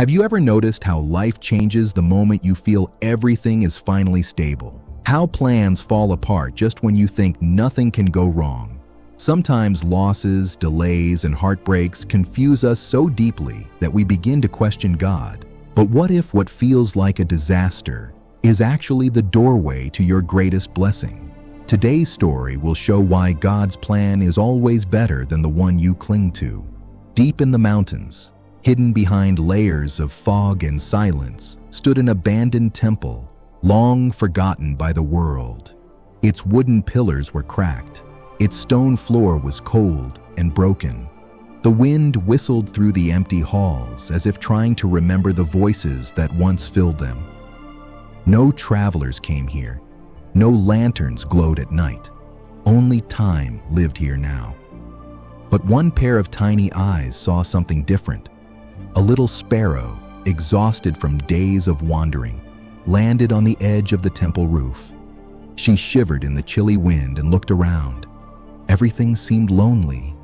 Have you ever noticed how life changes the moment you feel everything is finally stable? How plans fall apart just when you think nothing can go wrong? Sometimes losses, delays, and heartbreaks confuse us so deeply that we begin to question God. But what if what feels like a disaster is actually the doorway to your greatest blessing? Today's story will show why God's plan is always better than the one you cling to. Deep in the mountains, hidden behind layers of fog and silence, stood an abandoned temple, long forgotten by the world. Its wooden pillars were cracked. Its stone floor was cold and broken. The wind whistled through the empty halls as if trying to remember the voices that once filled them. No travelers came here. No lanterns glowed at night. Only time lived here now. But one pair of tiny eyes saw something different. A little sparrow, exhausted from days of wandering, landed on the edge of the temple roof. She shivered in the chilly wind and looked around. Everything seemed lonely,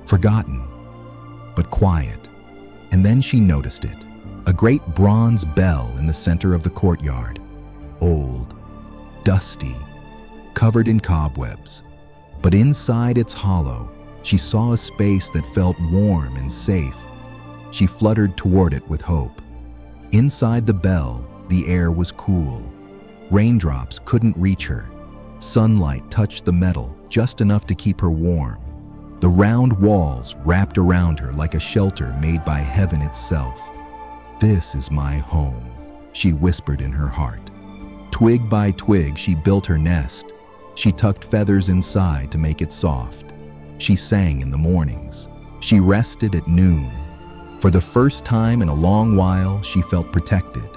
forgotten, but quiet. And then she noticed it, a great bronze bell in the center of the courtyard. Old, dusty, covered in cobwebs. But inside its hollow, she saw a space that felt warm and safe. She fluttered toward it with hope. Inside the bell, the air was cool. Raindrops couldn't reach her. Sunlight touched the metal just enough to keep her warm. The round walls wrapped around her like a shelter made by heaven itself. "This is my home," she whispered in her heart. Twig by twig, she built her nest. She tucked feathers inside to make it soft. She sang in the mornings. She rested at noon. For the first time in a long while, she felt protected.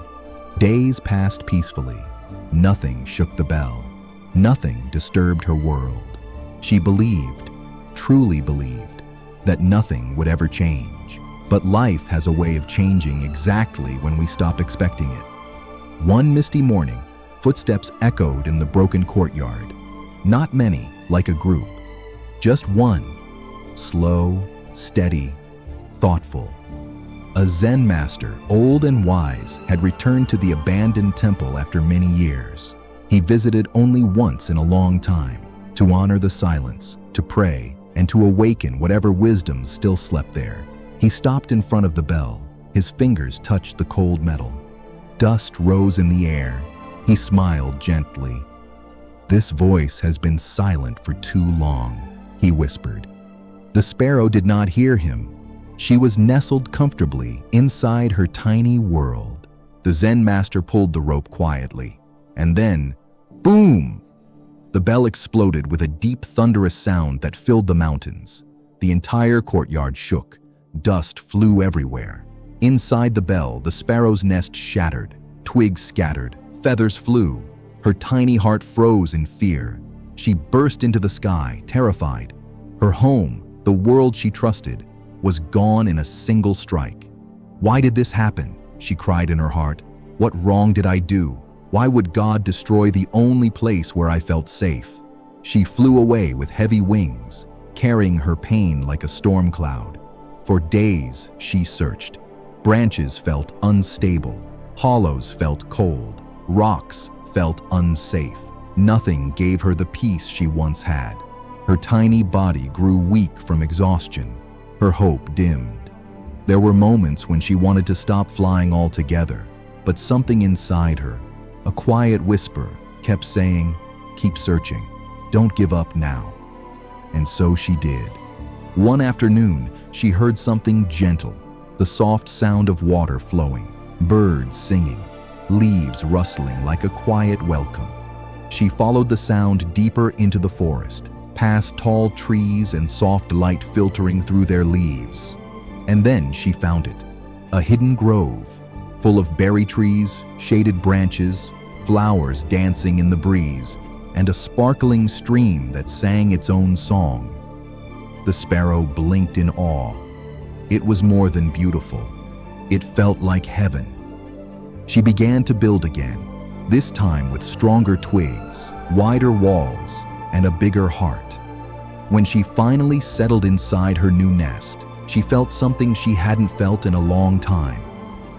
Days passed peacefully. Nothing shook the bell. Nothing disturbed her world. She believed, truly believed, that nothing would ever change. But life has a way of changing exactly when we stop expecting it. One misty morning, footsteps echoed in the broken courtyard. Not many, like a group. Just one, slow, steady, thoughtful. A Zen master, old and wise, had returned to the abandoned temple after many years. He visited only once in a long time, to honor the silence, to pray, and to awaken whatever wisdom still slept there. He stopped in front of the bell. His fingers touched the cold metal. Dust rose in the air. He smiled gently. "This voice has been silent for too long," he whispered. The sparrow did not hear him. She was nestled comfortably inside her tiny world. The Zen master pulled the rope quietly, and then, boom! The bell exploded with a deep, thunderous sound that filled the mountains. The entire courtyard shook. Dust flew everywhere. Inside the bell, the sparrow's nest shattered. Twigs scattered. Feathers flew. Her tiny heart froze in fear. She burst into the sky, terrified. Her home, the world she trusted, was gone in a single strike. "Why did this happen?" she cried in her heart. "What wrong did I do? Why would God destroy the only place where I felt safe?" She flew away with heavy wings, carrying her pain like a storm cloud. For days, she searched. Branches felt unstable. Hollows felt cold. Rocks felt unsafe. Nothing gave her the peace she once had. Her tiny body grew weak from exhaustion. Her hope dimmed. There were moments when she wanted to stop flying altogether, but something inside her, a quiet whisper, kept saying, "Keep searching. Don't give up now." And so she did. One afternoon, she heard something gentle, the soft sound of water flowing, birds singing, leaves rustling like a quiet welcome. She followed the sound deeper into the forest, past tall trees and soft light filtering through their leaves. And then she found it, a hidden grove, full of berry trees, shaded branches, flowers dancing in the breeze, and a sparkling stream that sang its own song. The sparrow blinked in awe. It was more than beautiful. It felt like heaven. She began to build again, this time with stronger twigs, wider walls, and a bigger heart. When she finally settled inside her new nest, she felt something she hadn't felt in a long time.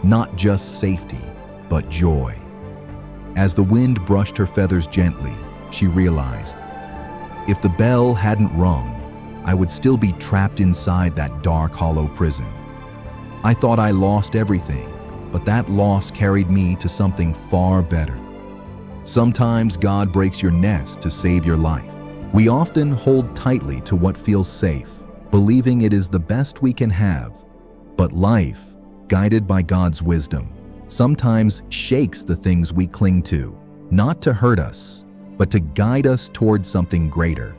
not just safety, but joy. As the wind brushed her feathers gently, she realized, if the bell hadn't rung, I would still be trapped inside that dark, hollow prison. I thought I lost everything, but that loss carried me to something far better. Sometimes God breaks your nest to save your life. We often hold tightly to what feels safe, believing it is the best we can have. But life, guided by God's wisdom, sometimes shakes the things we cling to, not to hurt us, but to guide us towards something greater.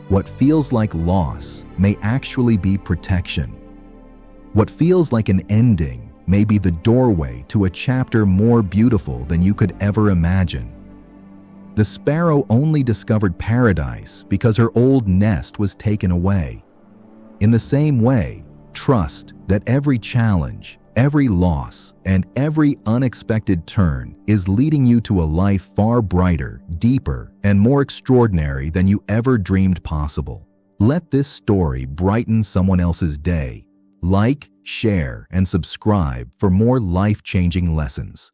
What feels like loss may actually be protection. What feels like an ending may be the doorway to a chapter more beautiful than you could ever imagine. The sparrow only discovered paradise because her old nest was taken away. In the same way, trust that every challenge, every loss, and every unexpected turn is leading you to a life far brighter, deeper, and more extraordinary than you ever dreamed possible. Let this story brighten someone else's day. Like, share, and subscribe for more life-changing lessons.